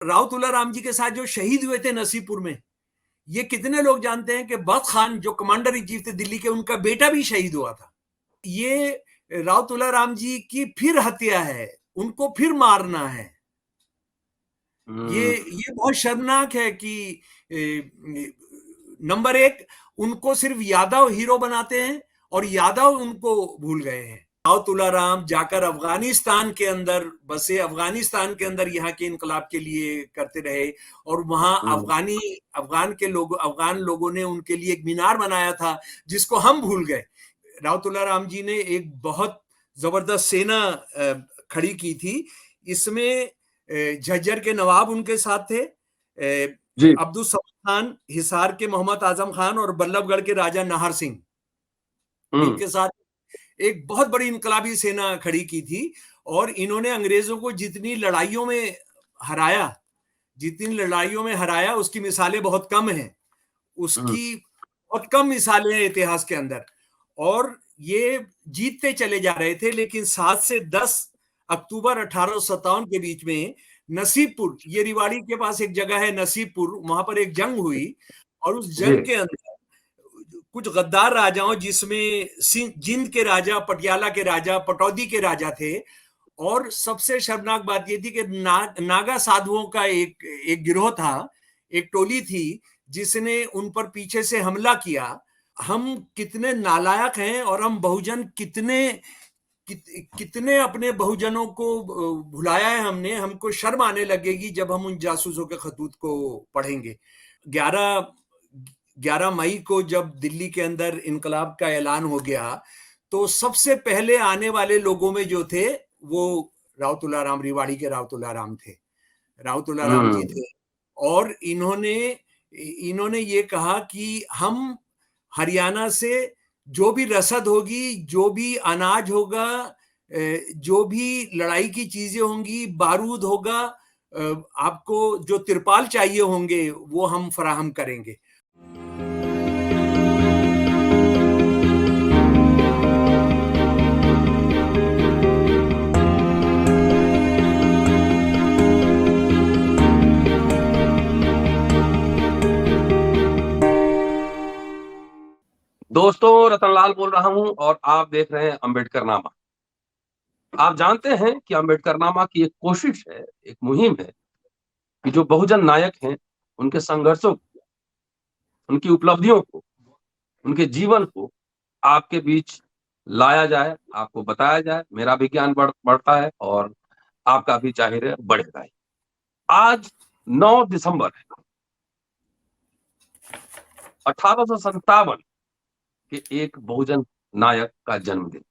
राव तुलाराम जी के साथ जो शहीद हुए थे नसीबपुर में, ये कितने लोग जानते हैं कि बख्त खान जो कमांडर इन चीफ थे दिल्ली के, उनका बेटा भी शहीद हुआ था। ये राव तुलाराम जी की फिर हत्या है, उनको फिर मारना है। ये बहुत शर्मनाक है कि नंबर एक, उनको सिर्फ यादव हीरो बनाते हैं और यादव उनको भूल गए हैं। राव तुलाराम जाकर अफगानिस्तान के अंदर बसे, अफगानिस्तान के अंदर यहाँ के इनकलाब के लिए करते रहे, और वहां अफगान लोगों ने उनके लिए एक मीनार बनाया था जिसको हम भूल गए। राव तुलाराम जी ने एक बहुत जबरदस्त सेना खड़ी की थी। इसमें झज्जर के नवाब उनके साथ थे, अब्दुल समद खान, हिसार के मोहम्मद आजम खान और बल्लभगढ़ के राजा नाहर सिंह, इनके साथ एक बहुत बड़ी इनकलाबी सेना खड़ी की थी। और इन्होंने अंग्रेजों को जितनी लड़ाइयों में हराया उसकी मिसालें बहुत कम हैं, उसकी बहुत कम मिसालें हैं इतिहास के अंदर। और ये जीतते चले जा रहे थे, लेकिन 7 से 10 अक्टूबर 1857 के बीच में नसीबपुर, ये रिवाड़ी के पास एक जगह है नसीबपुर, वहां पर एक जंग हुई। और उस जंग के अंदर कुछ गद्दार राजाओं, जिसमें जिंद के राजा, पटियाला के राजा, पटौदी के राजा थे, और सबसे शर्मनाक बात यह थी कि नागा साधुओं का एक गिरोह था, एक टोली थी जिसने उन पर पीछे से हमला किया। हम कितने नालायक हैं, और हम बहुजन कितने अपने बहुजनों को भुलाया है हमने। हमको शर्म आने लगेगी जब हम उन जासूसों के खतूत को पढ़ेंगे। 11 मई को जब दिल्ली के अंदर इनकलाब का ऐलान हो गया, तो सबसे पहले आने वाले लोगों में जो थे वो राव तुलाराम, रिवाड़ी के राव तुलाराम थे, राव तुलाराम जी थे। और इन्होंने ये कहा कि हम हरियाणा से जो भी रसद होगी, जो भी अनाज होगा, जो भी लड़ाई की चीजें होंगी, बारूद होगा, आपको जो तिरपाल चाहिए होंगे वो हम फराहम करेंगे। दोस्तों, रतनलाल बोल रहा हूं और आप देख रहे हैं अम्बेडकरनामा। आप जानते हैं कि अम्बेडकरनामा की एक कोशिश है, एक मुहिम है कि जो बहुजन नायक हैं उनके संघर्षों को, उनकी उपलब्धियों को, उनके जीवन को आपके बीच लाया जाए, आपको बताया जाए। मेरा भी ज्ञान बढ़ता है और आपका भी जाहिर है बढ़ेगा। आज 9 दिसंबर है, 1857 के एक बहुजन नायक का जन्मदिन,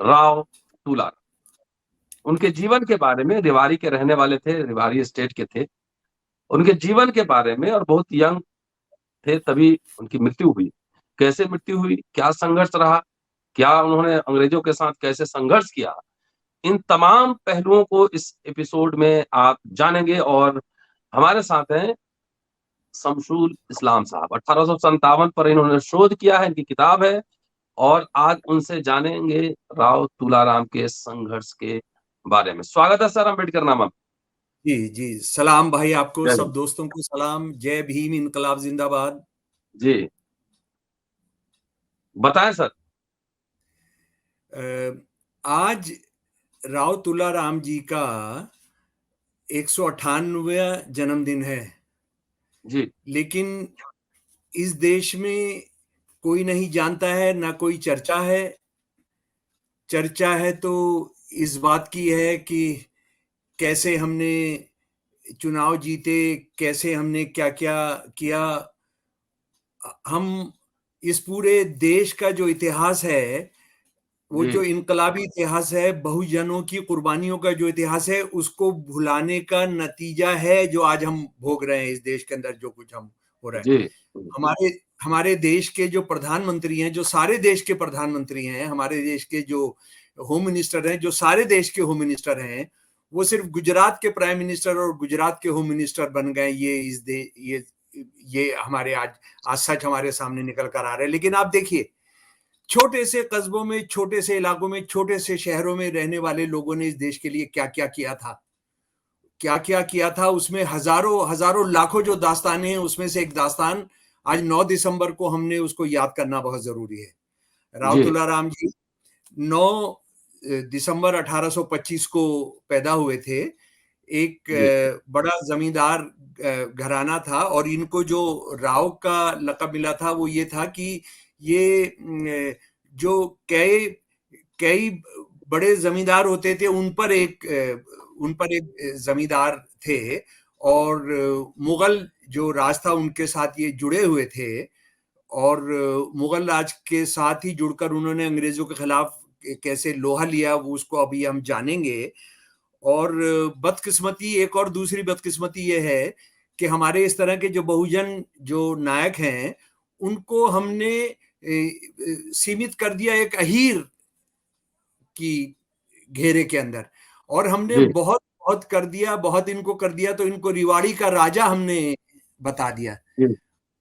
राव तुलाराम। उनके जीवन के बारे में, रेवाड़ी के रहने वाले थे, रेवाड़ी स्टेट के थे। उनके जीवन के बारे में, और बहुत यंग थे तभी उनकी मृत्यु हुई। कैसे मृत्यु हुई, क्या संघर्ष रहा, क्या उन्होंने अंग्रेजों के साथ कैसे संघर्ष किया, इन तमाम पहलुओं को इस एपिसोड में आप जानेंगे। और हमारे साथ हैं शमशुल इस्लाम साहब। 1857 पर इन्होंने शोध किया है, इनकी किताब है, और आज उनसे जानेंगे राव तुलाराम के संघर्ष के बारे में। स्वागत है सर अम्बेडकरनामा। जी जी, सलाम भाई आपको, सब दोस्तों को सलाम। जय भीम, इनकलाब जिंदाबाद। जी, बताएं सर। आज राव तुलाराम जी का 198वां जन्मदिन है जी, लेकिन इस देश में कोई नहीं जानता है, ना कोई चर्चा है। चर्चा है तो इस बात की है कि कैसे हमने चुनाव जीते, कैसे हमने क्या क्या किया। हम इस पूरे देश का जो इतिहास है, वो जो इनकलाबी इतिहास है, बहुजनों की कुर्बानियों का जो इतिहास है, उसको भुलाने का नतीजा है जो आज हम भोग रहे हैं। इस देश के अंदर जो कुछ हम हो रहा है, हमारे देश के जो प्रधानमंत्री हैं, जो सारे देश के प्रधानमंत्री हैं, हमारे देश के जो होम मिनिस्टर हैं, जो सारे देश के होम मिनिस्टर हैं, वो सिर्फ गुजरात के प्राइम मिनिस्टर और गुजरात के होम मिनिस्टर बन गए। ये हमारे आज सच हमारे सामने निकल कर आ रहा है। लेकिन आप देखिए, छोटे से कस्बों में, छोटे से इलाकों में, छोटे से शहरों में रहने वाले लोगों ने इस देश के लिए क्या क्या किया था, क्या क्या किया था, उसमें हजारों हजारों लाखों जो दास्तानें हैं उसमें से एक दास्तान आज 9 दिसंबर को हमने उसको याद करना बहुत जरूरी है। राव जी तुलाराम जी 9 दिसंबर 1825 को पैदा हुए थे। एक जी बड़ा जमींदार घराना था, और इनको जो राव का लक़ब मिला था वो ये था कि ये जो कई कई बड़े जमींदार होते थे उन पर एक जमींदार थे, और मुगल जो राज था उनके साथ ये जुड़े हुए थे, और मुगल राज के साथ ही जुड़कर उन्होंने अंग्रेजों के खिलाफ कैसे लोहा लिया वो उसको अभी हम जानेंगे। और बदकिस्मती, एक और दूसरी बदकिस्मती ये है कि हमारे इस तरह के जो बहुजन जो नायक हैं उनको हमने सीमित कर दिया एक अहीर की घेरे के अंदर, और हमने जी बहुत बहुत कर दिया, बहुत इनको कर दिया, तो इनको रिवाड़ी का राजा हमने बता दिया। जी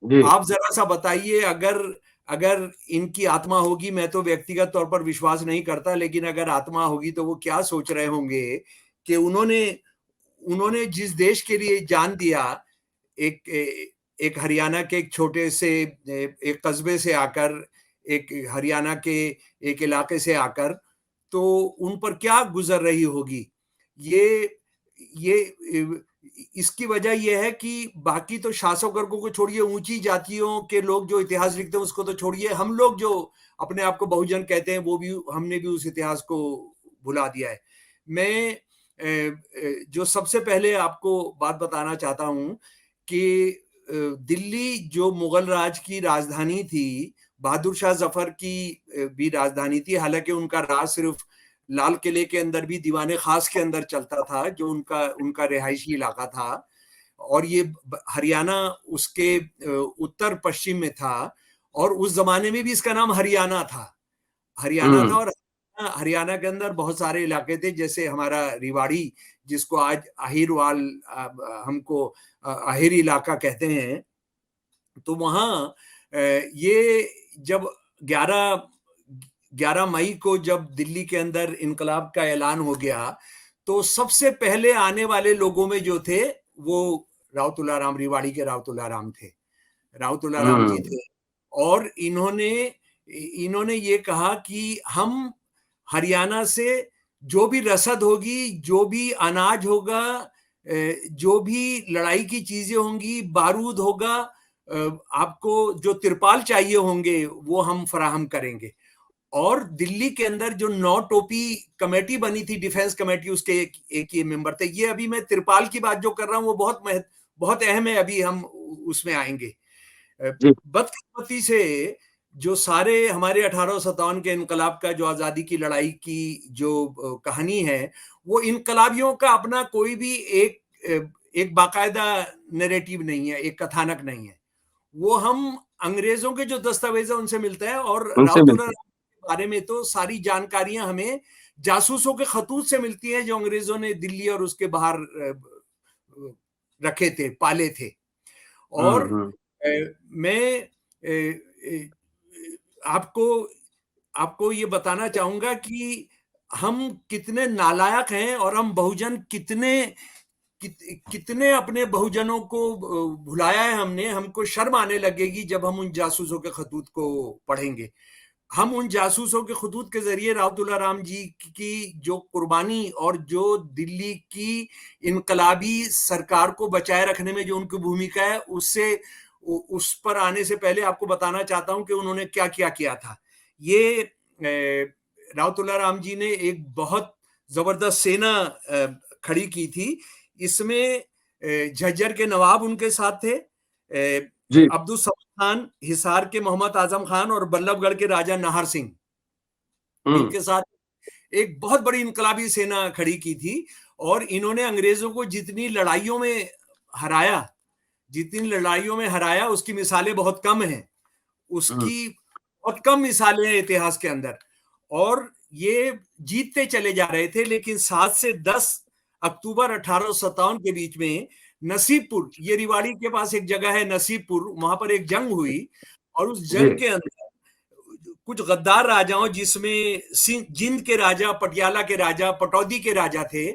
जी आप जरा सा बताइए, अगर अगर इनकी आत्मा होगी, मैं तो व्यक्तिगत तौर पर विश्वास नहीं करता, लेकिन अगर आत्मा होगी तो वो क्या सोच रहे होंगे कि उन्होंने उन्होंने जिस देश के लिए जान दिया, एक एक हरियाणा के एक छोटे से एक कस्बे से आकर, एक हरियाणा के एक इलाके से आकर, तो उन पर क्या गुजर रही होगी। ये इसकी वजह यह है कि बाकी तो शासक वर्गों को छोड़िए, ऊंची जातियों के लोग जो इतिहास लिखते हैं उसको तो छोड़िए, हम लोग जो अपने आप को बहुजन कहते हैं वो भी, हमने भी उस इतिहास को भुला दिया है। मैं जो सबसे पहले आपको बात बताना चाहता हूं कि दिल्ली जो मुगल राज की राजधानी थी, बहादुर शाह जफर की भी राजधानी थी, हालांकि उनका राज सिर्फ लाल किले के अंदर भी दीवाने खास के अंदर चलता था, जो उनका उनका रिहायशी इलाका था, और ये हरियाणा उसके उत्तर पश्चिम में था, और उस जमाने में भी इसका नाम हरियाणा था। हरियाणा था, हम्म और हरियाणा के अंदर बहुत सारे इलाके थे, जैसे हमारा रिवाड़ी, जिसको आज अहिरवाल, हमको अहिर इलाका कहते हैं। तो वहाँ ये जब 11 11 मई को जब दिल्ली के अंदर इनकलाब का ऐलान हो गया, तो सबसे पहले आने वाले लोगों में जो थे वो राव तुलाराम, रिवाड़ी के राव तुलाराम थे, राव तुलाराम जी हम्म थे। और इन्होंने इन्होंने ये कहा कि हम हरियाणा से जो भी रसद होगी, जो भी अनाज होगा, जो भी लड़ाई की चीजें होंगी, बारूद होगा, आपको जो तिरपाल चाहिए होंगे वो हम फराहम करेंगे। और दिल्ली के अंदर जो 9 टोपी कमेटी बनी थी, डिफेंस कमेटी, उसके एक ये मेंबर थे। ये अभी मैं तिरपाल की बात जो कर रहा हूं वो बहुत अहम है, अभी हम उसमें आएंगे। जी बदकिस्मती से जो सारे हमारे 1857 के इनकलाब का, जो आजादी की लड़ाई की जो कहानी है, वो इनकलाबियों का अपना कोई भी एक बाकायदा नैरेटिव नहीं है, एक कथानक नहीं है। वो हम अंग्रेजों के जो दस्तावेज है उनसे मिलता है, और उनसे रावतुल्लाह मिलते के बारे में तो सारी जानकारियां हमें जासूसों के खतूत से मिलती हैं, जो अंग्रेजों ने दिल्ली और उसके बाहर रखे थे, पाले थे। और हम्म मैं आपको आपको ये बताना चाहूंगा कि हम कितने नालायक हैं, और हम बहुजन कितने अपने बहुजनों को भुलाया है हमने। हमको शर्म आने लगेगी जब हम उन जासूसों के खतूत को पढ़ेंगे। हम उन जासूसों के खतूत के जरिए राव तुलाराम जी की जो कुर्बानी, और जो दिल्ली की इनकलाबी सरकार को बचाए रखने में जो उनकी भूमिका है, उससे उस पर आने से पहले आपको बताना चाहता हूं कि उन्होंने क्या क्या किया था। ये राव तुलाराम जी ने एक बहुत जबरदस्त सेना खड़ी की थी। इसमें झज्जर के नवाब उनके साथ थे, जी अब्दुल समद खान, हिसार के मोहम्मद आजम खान, और बल्लभगढ़ के राजा नाहर सिंह, हम्म इनके साथ एक बहुत बड़ी इनकलाबी सेना खड़ी की थी। और इन्होंने अंग्रेजों को जितनी लड़ाइयों में हराया उसकी मिसालें बहुत कम हैं, हम्म उसकी बहुत कम मिसालें हैं इतिहास के अंदर। और ये जीतते चले जा रहे थे, लेकिन 7 से 10 अक्टूबर 1857 के बीच में नसीबपुर, ये रिवाड़ी के पास एक जगह है नसीबपुर, वहां पर एक जंग हुई। और उस जी जंग के अंदर कुछ गद्दार राजाओं, जिसमें जिंद के राजा, पटियाला के राजा, पटौदी के राजा थे,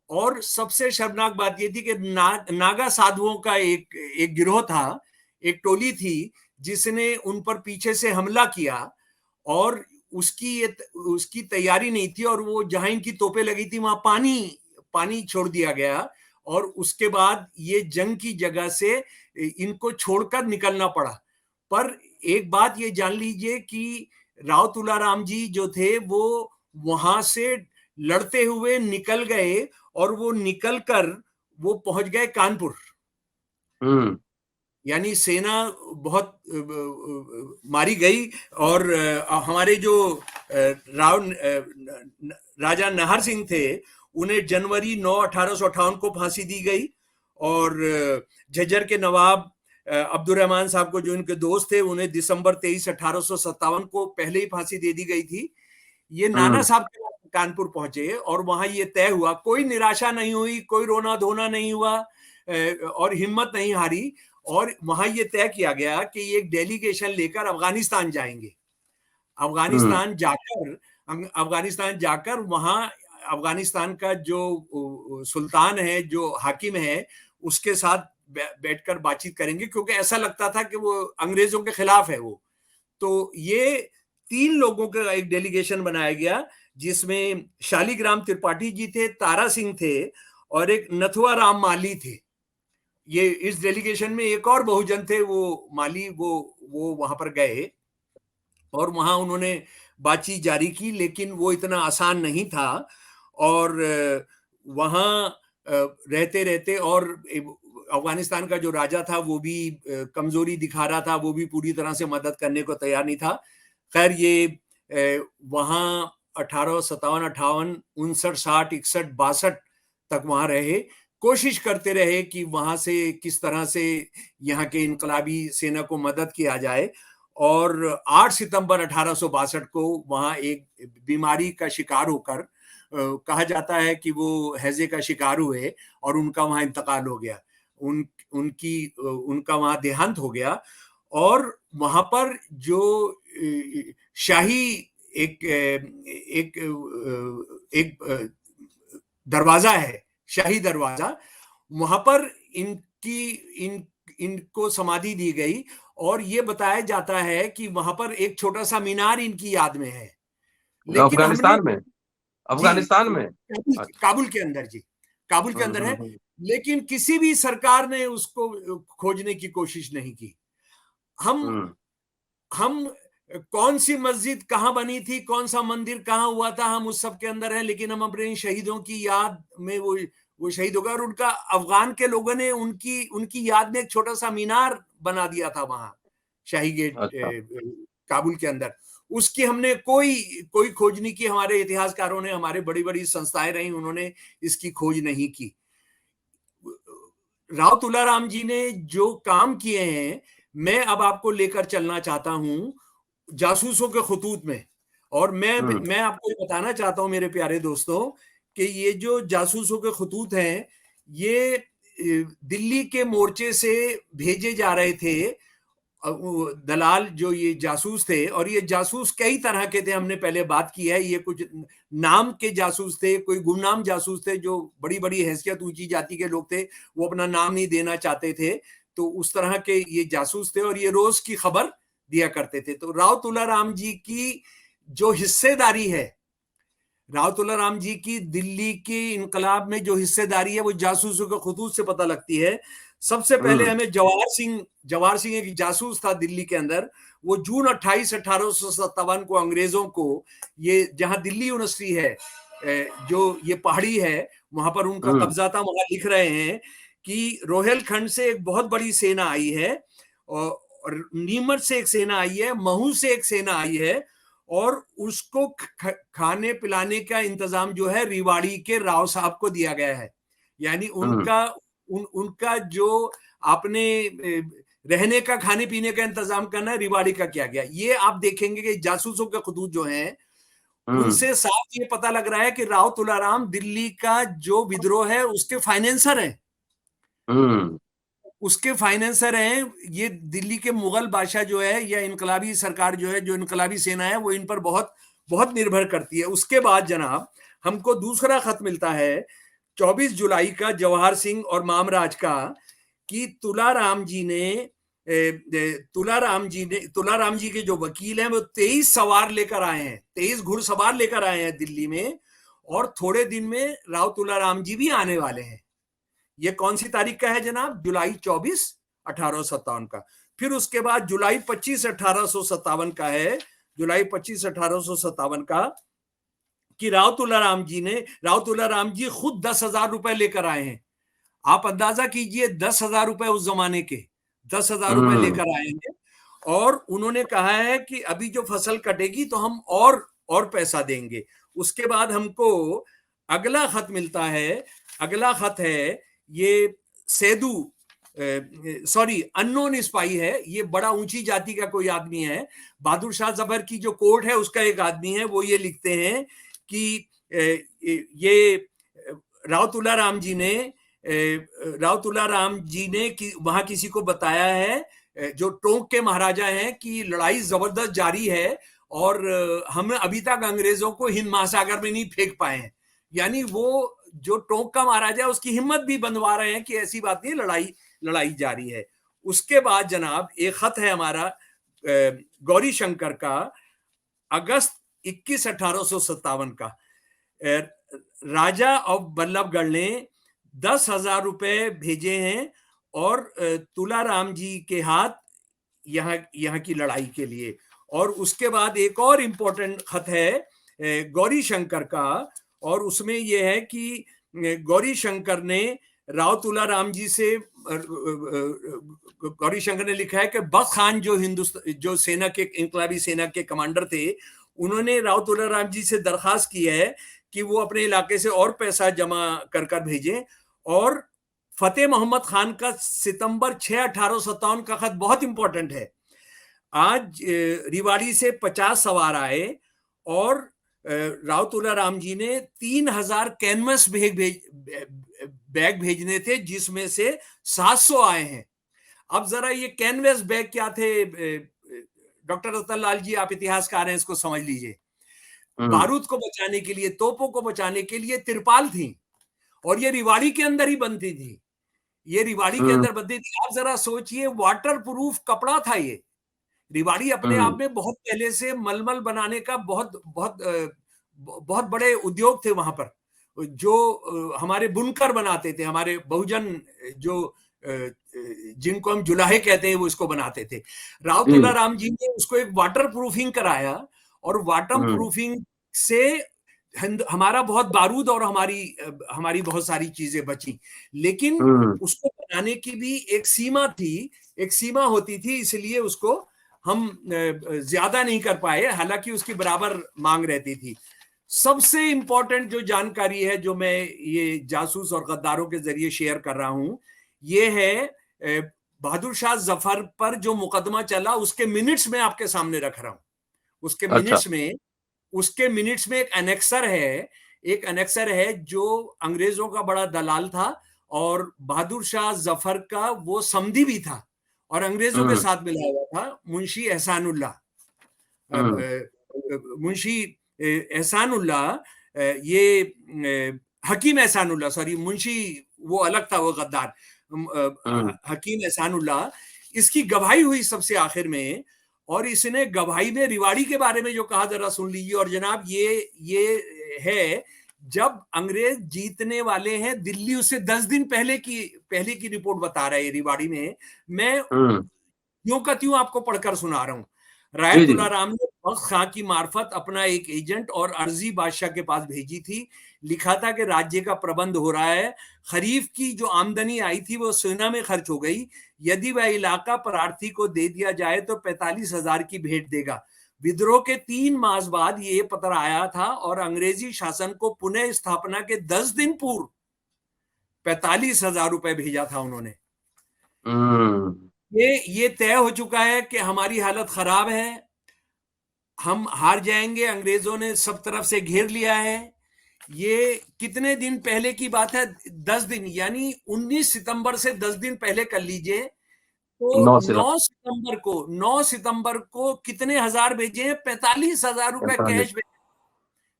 और सबसे शर्मनाक बात यह थी कि नागा साधुओं का एक गिरोह था, एक टोली थी जिसने उन पर पीछे से हमला किया, और उसकी तैयारी नहीं थी, और वो जहां इनकी तोपें लगी थी वहां पानी छोड़ दिया गया, और उसके बाद ये जंग की जगह से इनको छोड़कर निकलना पड़ा। पर एक बात ये जान लीजिए कि राव तुलाराम जी जो थे वो वहां से लड़ते हुए निकल गए, और वो निकलकर वो पहुंच गए कानपुर। यानी सेना बहुत मारी गई, और हमारे जो राजा नाहर सिंह थे उन्हें जनवरी 9 1858 को फांसी दी गई, और झज्जर के नवाब अब्दुर्रहमान साहब को, जो इनके दोस्त थे, उन्हें दिसंबर 23 1857 को पहले ही फांसी दे दी गई थी। ये नाना साहब कानपुर पहुंचे, और वहां ये तय हुआ, कोई निराशा नहीं हुई, कोई रोना धोना नहीं हुआ, और हिम्मत नहीं हारी, और वहां ये तय किया गया कि ये एक डेलीगेशन लेकर अफगानिस्तान जाएंगे। अफगानिस्तान जाकर वहां अफगानिस्तान का जो सुल्तान है, जो हाकिम है, उसके साथ बैठकर बातचीत करेंगे, क्योंकि ऐसा लगता था कि वो अंग्रेजों के खिलाफ है वो। तो ये 3 लोगों का एक डेलीगेशन बनाया गया, जिसमें शालीग्राम त्रिपाठी जी थे, तारा सिंह थे, और एक नथुआ राम माली थे। ये इस डेलीगेशन में एक और बहुजन थे, वो माली, वो वहां पर गए, और वहां उन्होंने बातचीत जारी की, लेकिन वो इतना आसान नहीं था। और वहां रहते रहते, और अफगानिस्तान का जो राजा था वो भी कमजोरी दिखा रहा था, वो भी पूरी तरह से मदद करने को तैयार नहीं था। खैर ये वहां 1857, 58, 59, 60, 61, 62 तक वहां रहे, कोशिश करते रहे कि वहां से किस तरह से यहाँ के इनकलाबी सेना को मदद किया जाए। और 8 सितंबर 1862 को वहां एक बीमारी का शिकार होकर, कहा जाता है कि वो हैजे का शिकार हुए, और उनका वहां इंतकाल हो गया, उनका वहां देहांत हो गया। और वहां पर जो शाही एक एक एक दरवाजा है, शाही दरवाजा, वहां पर इनको समाधि दी गई, और ये बताया जाता है कि वहां पर एक छोटा सा मीनार इनकी याद में है। लेकिन हमने, अफगानिस्तान में जी, अफगानिस्तान में अच्छा। काबुल के अंदर, जी, काबुल के अंदर है, लेकिन किसी भी सरकार ने उसको खोजने की कोशिश नहीं की। हम कौन सी मस्जिद कहाँ बनी थी, कौन सा मंदिर कहाँ हुआ था, हम उस सब के अंदर हैं, लेकिन हम अपने शहीदों की याद में वो शहीद हो गए, और उनका अफगान के लोगों ने उनकी याद में एक छोटा सा मीनार बना दिया था वहां शाही गेट, अच्छा। काबुल के अंदर। उसकी हमने कोई खोज नहीं की, हमारे इतिहासकारों ने, हमारे बड़ी बड़ी संस्थाएं रही, उन्होंने इसकी खोज नहीं की। राव तुलाराम जी ने जो काम किए हैं, मैं अब आपको लेकर चलना चाहता हूं जासूसों के खतूत में। और मैं आपको ये बताना चाहता हूं मेरे प्यारे दोस्तों, कि ये जो जासूसों के खतूत हैं, ये दिल्ली के मोर्चे से भेजे जा रहे थे, दलाल जो ये जासूस थे, और ये जासूस कई तरह के थे, हमने पहले बात की है। ये कुछ नाम के जासूस थे, कोई गुमनाम जासूस थे, जो बड़ी बड़ी हैसियत ऊंची जाति के लोग थे, वो अपना नाम नहीं देना चाहते थे, तो उस तरह के ये जासूस थे, और ये रोज की खबर दिया करते थे। तो राव तुलाराम जी की जो हिस्सेदारी है, राव तुलाराम जी की दिल्ली के इनकलाब में जो हिस्सेदारी है, वो जासूसों के खतूत से पता लगती है। सबसे पहले हमें जवाहर सिंह एक जासूस था दिल्ली के अंदर। वो जून 28 1857 को अंग्रेजों को, ये जहां दिल्ली यूनिवर्सिटी है, जो ये पहाड़ी है, वहां पर उनका कब्जा था। वहां लिख रहे हैं कि रोहेलखंड से एक बहुत बड़ी सेना आई है, और नीमच से एक सेना आई है, महू से एक सेना आई है, और उसको खाने पिलाने का इंतजाम जो है रिवाड़ी के राव साहब को दिया गया है। यानी उनका जो आपने रहने का, खाने पीने का इंतजाम करना है, रिवाड़ी का किया गया। ये आप देखेंगे कि जासूसों के खतूत जो हैं, उनसे साफ ये पता लग रहा है कि राव तुलाराम दिल्ली का जो विद्रोह है उसके फाइनेंसर हैं। उसके फाइनेंसर हैं। ये दिल्ली के मुगल बादशाह जो है, या इनकलाबी सरकार जो है, जो इनकलाबी सेना है, वो इन पर बहुत बहुत निर्भर करती है। उसके बाद जनाब हमको दूसरा खत मिलता है 24 जुलाई का जवाहर सिंह और मामराज का कि तुलाराम जी के जो वकील हैं वो 23 सवार लेकर आए हैं, 23 घुड़सवार लेकर आए हैं दिल्ली में, और थोड़े दिन में राव तुलाराम जी भी आने वाले हैं। ये कौन सी तारीख का है जनाब? जुलाई 24 1857 का। फिर उसके बाद जुलाई 25 1857 का है, जुलाई 25 1857 का, कि राव तुलाराम जी खुद 10,000 रुपए लेकर आए हैं। आप अंदाजा कीजिए 10,000 रुपए उस जमाने के, 10,000 रुपए लेकर आए हैं, और उन्होंने कहा है कि अभी जो फसल कटेगी तो हम और पैसा देंगे। उसके बाद हमको अगला खत मिलता है, अगला खत है ये सेदू, सॉरी अननोन स्पाई है, ये बड़ा ऊंची जाति का कोई आदमी है, बहादुर शाह जफर की जो कोर्ट है उसका एक आदमी है, वो ये लिखते हैं कि ये राव तुलाराम जी ने कि वहां किसी को बताया है, जो टोंक के महाराजा हैं, कि लड़ाई जबरदस्त जारी है और हम अभी तक अंग्रेजों को हिंद महासागर में नहीं फेंक पाए हैं। यानी वो जो टोंक का महाराजा है उसकी हिम्मत भी बंधवा रहे हैं कि ऐसी बात नहीं, लड़ाई जारी है। उसके बाद जनाब एक खत है हमारा गौरी शंकर का, अगस्त 21 1857 का। राजा ऑफ बल्लभगढ़ ने 10,000 रुपए भेजे हैं और तुलाराम जी के हाथ यहाँ की लड़ाई के लिए। और उसके बाद एक और इंपॉर्टेंट खत है गौरी शंकर का, और उसमें यह है कि गौरी शंकर ने राव तुलाराम जी से, गौरी शंकर ने लिखा है कि बख्त खान जो सेना के, इंकलाबी सेना के कमांडर थे, उन्होंने राव तुलाराम जी से दरखास्त की है कि वो अपने इलाके से और पैसा जमा कर भेजें। और फतेह मोहम्मद खान का सितंबर 6 1857 का खत बहुत इंपॉर्टेंट है। आज रिवाड़ी से 50 सवार आए और राव तुलाराम जी ने 3,000 कैनवस बैग भेजने थे, जिसमें से 700 आए हैं। अब जरा ये कैनवस बैग क्या थे डॉक्टर रतन लाल जी, आप इतिहासकार हैं, इसको समझ लीजिए। बारूद को बचाने के लिए, तोपों को बचाने के लिए तिरपाल थी, और ये रिवाड़ी के अंदर ही बनती थी, ये रिवाड़ी के अंदर बनती थी। आप जरा सोचिए, वाटर प्रूफ कपड़ा था ये। रिवाड़ी अपने आप में बहुत पहले से मलमल बनाने का बहुत बड़े उद्योग थे वहां पर, जो हमारे बुनकर बनाते थे, हमारे बहुजन जो जिनको हम जुलाहे कहते हैं वो इसको बनाते थे। राव तुलाराम जी ने उसको एक वाटर प्रूफिंग कराया, और वाटर प्रूफिंग से हमारा बहुत बारूद और हमारी बहुत सारी चीजें बची। लेकिन उसको बनाने की भी एक सीमा थी, एक सीमा होती थी, इसलिए उसको हम ज्यादा नहीं कर पाए, हालांकि उसकी बराबर मांग रहती थी। सबसे इंपॉर्टेंट जो जानकारी है जो मैं ये जासूस और गद्दारों के जरिए शेयर कर रहा हूं, ये है बहादुर शाह जफर पर जो मुकदमा चला उसके मिनट्स में आपके सामने रख रहा हूं। उसके मिनट्स में एक एनेक्सर है जो अंग्रेजों का बड़ा दलाल था, और बहादुर शाह जफर का वो समधी भी था, और अंग्रेजों के साथ मिला हुआ था। मुंशी एहसानुल्लाह, ये हकीम एहसानुल्लाह, सॉरी, मुंशी वो अलग था, वो गद्दार, हकीम एहसानुल्लाह, इसकी गवाही हुई सबसे आखिर में। और इसने गवाही में रिवाड़ी के बारे में जो कहा, जरा सुन लीजिए। और जनाब ये है, जब अंग्रेज जीतने वाले हैं दिल्ली, उससे 10 दिन पहले की रिपोर्ट बता रहा है रिवाड़ी में। मैं यूं का त्यों आपको पढ़कर सुना रहा हूं। राय तुलाराम ने बख्त खां की मार्फत अपना एक एजेंट और अर्जी बादशाह के पास भेजी थी। लिखा था कि राज्य का प्रबंध हो रहा है, खरीफ की जो आमदनी आई थी वो सेना में खर्च हो गई, यदि वह इलाका प्रार्थी को दे दिया जाए तो 45,000 की भेंट देगा। विद्रोह के 3 मास बाद ये पत्र आया था, और अंग्रेजी शासन को पुनः स्थापना के 10 दिन पूर्व 45,000 रुपए भेजा था उन्होंने। ये तय हो चुका है कि हमारी हालत खराब है, हम हार जाएंगे, अंग्रेजों ने सब तरफ से घेर लिया है। ये कितने दिन पहले की बात है? 10 दिन, यानी 19 सितंबर से 10 दिन पहले कर लीजिए, तो 9 सितंबर को कितने हजार भेजे हैं? 45,000 रुपए कैश,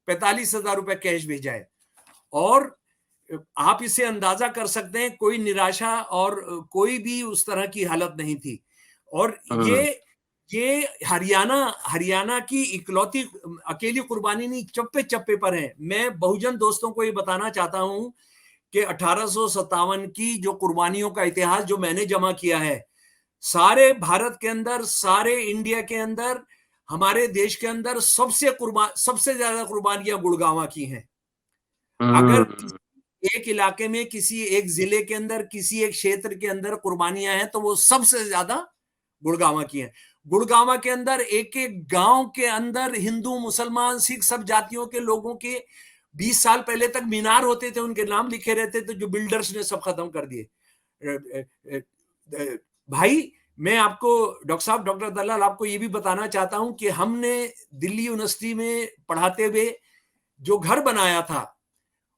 45,000 रुपए कैश भेजा है। और आप इसे अंदाजा कर सकते हैं, कोई निराशा और कोई भी उस तरह की हालत नहीं थी। और ये हरियाणा की इकलौती अकेली कुर्बानी नहीं, चप्पे चप्पे पर है। मैं बहुजन दोस्तों को ये बताना चाहता हूं कि 1857 की जो कुर्बानियों का इतिहास जो मैंने जमा किया है, सारे भारत के अंदर, सारे इंडिया के अंदर, हमारे देश के अंदर सबसे ज्यादा कुर्बानियां गुड़गांव की हैं। अगर एक इलाके में, किसी एक जिले के अंदर, किसी एक क्षेत्र के अंदर कुर्बानियां हैं, तो वो सबसे ज्यादा गुड़गांव की हैं। गुड़गांव के अंदर एक एक गांव के अंदर हिंदू, मुसलमान, सिख सब जातियों के लोगों के 20 साल पहले तक मीनार होते थे, उनके नाम लिखे रहते थे, जो बिल्डर्स ने सब खत्म कर दिए। भाई, मैं आपको डॉक्टर साहब, डॉक्टर दलाल, आपको ये भी बताना चाहता हूं कि हमने दिल्ली यूनिवर्सिटी में पढ़ाते हुए जो घर बनाया था,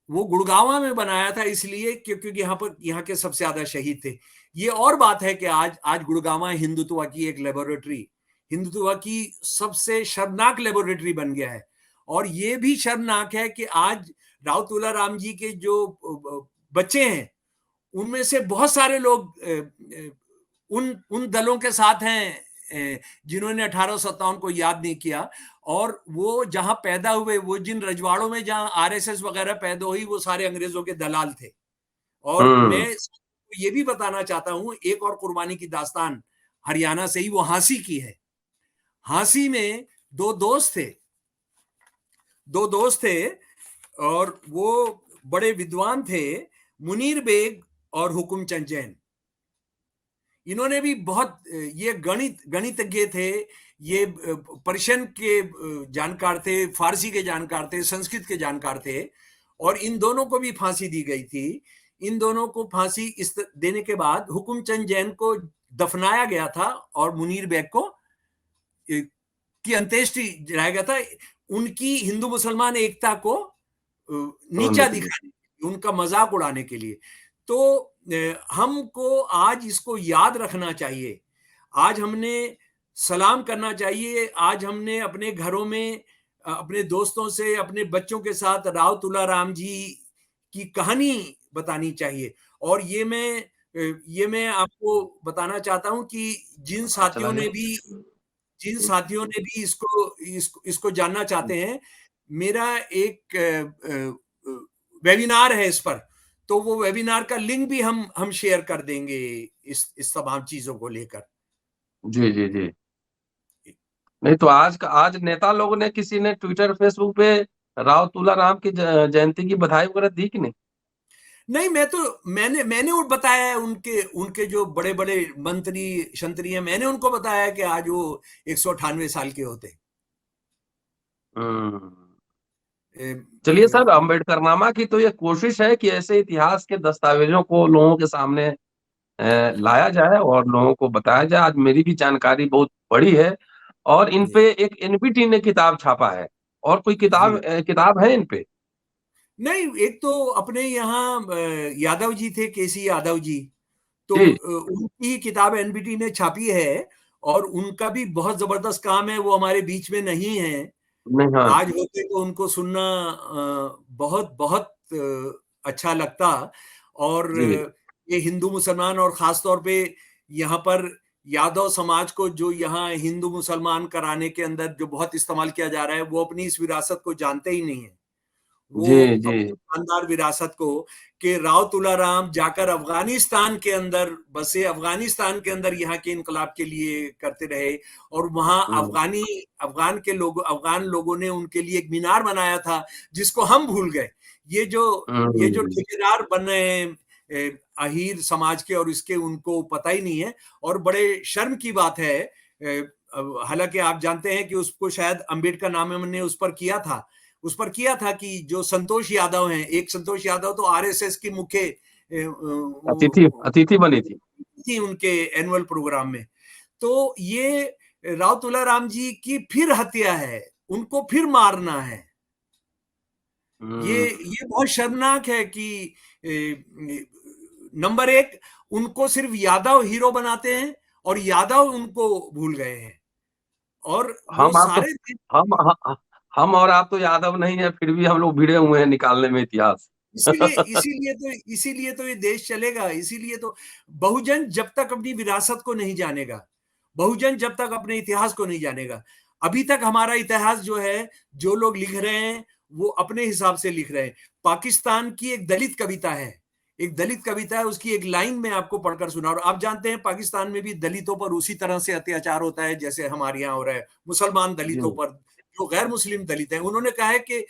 वो गुड़गांव में बनाया था, इसलिए क्योंकि यहाँ के सबसे ज्यादा शहीद थे। ये और बात है कि आज गुड़गांव हिंदुत्व की एक लेबोरेटरी, हिंदुत्व की सबसे शर्मनाक लेबोरेटरी बन गया है। और ये भी शर्मनाक है कि आज राव तुलाराम जी के जो बच्चे हैं, उनमें से बहुत सारे लोग उन दलों के साथ हैं जिन्होंने 1857 को याद नहीं किया। और वो जहां पैदा हुए, वो जिन रजवाड़ों में जहां आरएसएस वगैरह पैदा हुई, वो सारे अंग्रेजों के दलाल थे। और मैं ये भी बताना चाहता हूं, एक और कुर्बानी की दास्तान हरियाणा से ही, वो हांसी की है। हांसी में दो दोस्त थे और वो बड़े विद्वान थे, मुनीर बेग और हुकुम चंद जैन। इन्होंने भी बहुत, ये गणितज्ञ थे, ये पर्शियन के जानकार थे, फारसी के जानकार थे, संस्कृत के जानकार थे। और इन दोनों को भी फांसी दी गई थी। इन दोनों को फांसी देने के बाद हुकुम चंद जैन को दफनाया गया था और मुनीर बेग को की अंत्येष्टि जलाया गया था, उनकी हिंदू मुसलमान एकता को नीचा दिखाने, उनका मजाक उड़ाने के लिए। तो हमको आज इसको याद रखना चाहिए। आज हमने सलाम करना चाहिए। आज हमने अपने घरों में अपने दोस्तों से, अपने बच्चों के साथ राव तुलाराम जी की कहानी बतानी चाहिए। और ये मैं आपको बताना चाहता हूं कि जिन साथियों ने भी इसको जानना चाहते हैं, मेरा एक वेबिनार है इस पर, तो वो वेबिनार का लिंक भी हम शेयर कर देंगे इस तमाम चीजों को लेकर। जी जी जी। नहीं तो आज नेता लोगों ने, किसी ने ट्विटर फेसबुक पे राव तुलाराम की जयंती की बधाई वगैरह दी कि नहीं? नहीं, मैंने बताया है, उनके जो बड़े बड़े मंत्री शंत्री हैं, मैंने उनको बताया कि आज वो 198 साल के होते। चलिए सर, अम्बेडकरनामा की तो ये कोशिश है कि ऐसे इतिहास के दस्तावेजों को लोगों के सामने लाया जाए और लोगों को बताया जाए। आज मेरी भी जानकारी बहुत बड़ी है और इन पे एक एनपीटी ने किताब छापा है। और कोई किताब है इन पे? नहीं, एक तो अपने यहाँ यादव जी थे, केसी यादव जी, तो उनकी किताब एनपीटी ने छापी है और उनका भी बहुत जबरदस्त काम है। वो हमारे बीच में नहीं है। आज होते तो उनको सुनना बहुत बहुत अच्छा लगता। और ये हिंदू मुसलमान, और खासतौर पे यहाँ पर यादव समाज को, जो यहाँ हिंदू मुसलमान कराने के अंदर जो बहुत इस्तेमाल किया जा रहा है, वो अपनी इस विरासत को जानते ही नहीं है। वो अपनी शानदार विरासत को, कि राव तुलाराम जाकर अफगानिस्तान के अंदर बसे, अफगानिस्तान के अंदर यहाँ के इनकलाब के लिए करते रहे, और वहां अफगान लोगों ने उनके लिए एक मीनार बनाया था जिसको हम भूल गए। ये जो ठेकेदार बन रहे हैं अहीर समाज के, और इसके उनको पता ही नहीं है। और बड़े शर्म की बात है, हालांकि आप जानते हैं कि उसको शायद अम्बेडकर नामे ने उस पर किया था कि जो संतोष यादव हैं, एक संतोष यादव तो आरएसएस की मुख्य अतिथि बनी थी उनके एनुअल प्रोग्राम में। तो ये राव तुलाराम जी की फिर हत्या है, उनको फिर मारना है। ये बहुत शर्मनाक है कि नंबर एक, उनको सिर्फ यादव हीरो बनाते हैं और यादव उनको भूल गए हैं। और हम और आप तो यादव नहीं है, फिर भी हम लोग भिड़े हुए हैं निकालने में इतिहास। इसीलिए तो ये देश चलेगा। इसीलिए तो बहुजन जब तक अपनी विरासत को नहीं जानेगा, बहुजन जब तक अपने इतिहास को नहीं जानेगा। अभी तक हमारा इतिहास जो है, जो लोग लिख रहे हैं वो अपने हिसाब से लिख रहे हैं। पाकिस्तान की एक दलित कविता है, एक दलित कविता है, उसकी एक लाइन में आपको पढ़कर सुना। और आप जानते हैं पाकिस्तान में भी दलितों पर उसी तरह से अत्याचार होता है जैसे हमारे यहाँ हो रहा है, मुसलमान दलितों पर, जो गैर मुस्लिम दलित हैं। उन्होंने कहा है कि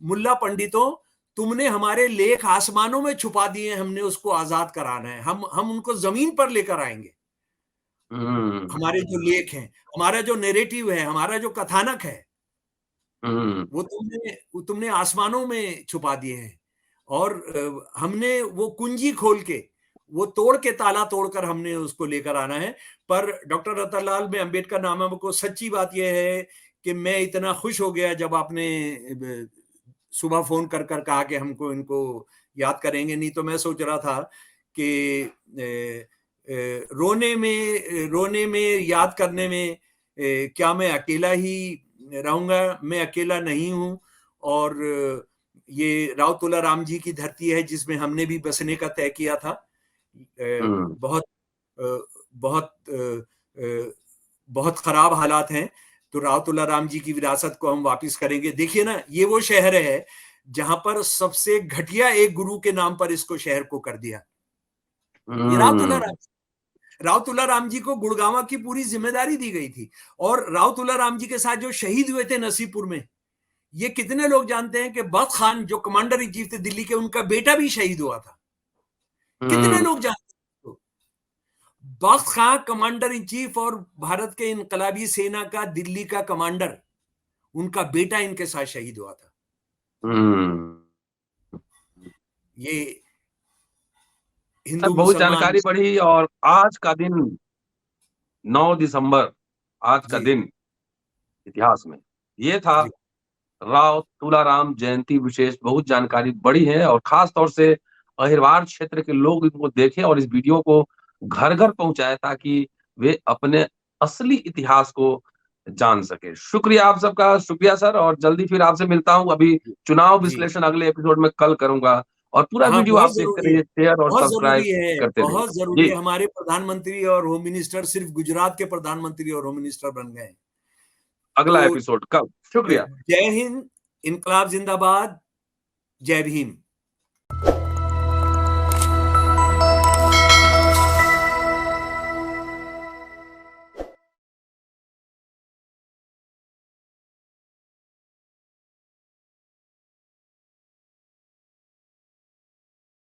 मुल्ला पंडितों, तुमने हमारे लेख आसमानों में छुपा दिए, हमने उसको आजाद कराना है, हम उनको जमीन पर लेकर आएंगे। हमारे जो लेख हैं, हमारा जो नैरेटिव है, हमारा जो कथानक है, वो तुमने आसमानों में छुपा दिए हैं। और हमने वो कुंजी खोल के, वो तोड़ के, ताला तोड़कर हमने उसको लेकर आना है। पर डॉक्टर रतनलाल में अंबेडकर नामा को सच्ची बात यह है कि मैं इतना खुश हो गया जब आपने सुबह फोन कर कर कहा कि हमको इनको याद करेंगे। नहीं तो मैं सोच रहा था कि रोने में याद करने में क्या मैं अकेला ही रहूंगा? मैं अकेला नहीं हूं। और ये राव तुलाराम जी की धरती है जिसमें हमने भी बसने का तय किया था। बहुत बहुत बहुत खराब हालात हैं, तो राव तुलाराम जी की विरासत को हम वापस करेंगे। देखिए ना, ये वो शहर है जहां पर सबसे घटिया एक गुरु के नाम पर इसको, शहर को कर दिया। ये राव तुलाराम जी को गुड़गांव की पूरी जिम्मेदारी दी गई थी। और राव तुलाराम जी के साथ जो शहीद हुए थे नसीबपुर में, ये कितने लोग जानते हैं कि बख्त खान जो कमांडर इन चीफ थे दिल्ली के, उनका बेटा भी शहीद हुआ था। कितने लोग जानते हैं? बख्त खान कमांडर इन चीफ और भारत के इनकलाबी सेना का दिल्ली का कमांडर, उनका बेटा इनके साथ शहीद हुआ था। ये हिंदू बहुत मुसलमान जानकारी बढ़ी। और आज का दिन 9 दिसंबर, आज का दिन इतिहास में ये था राव तुलाराम जयंती विशेष। बहुत जानकारी बढ़ी है और खास तौर से अहिरवार क्षेत्र के लोग इनको देखें और इस वीडियो को घर घर पहुंचाए ताकि वे अपने असली इतिहास को जान सके। शुक्रिया आप सबका, शुक्रिया सर। और जल्दी फिर आपसे मिलता हूं। अभी चुनाव विश्लेषण अगले एपिसोड में कल करूंगा। और पूरा हाँ, वीडियो बहुत आप देखते जरूरी है, रहिए, शेयर और बहुत सब्सक्राइब जरूरी है, करते रहिए बहुत जरूरी जी। है। हमारे प्रधानमंत्री और होम मिनिस्टर सिर्फ गुजरात के प्रधानमंत्री और होम मिनिस्टर बन गए। अगला तो एपिसोड कल। शुक्रिया। जय हिंद, इनकलाब जिंदाबाद, जय भीम।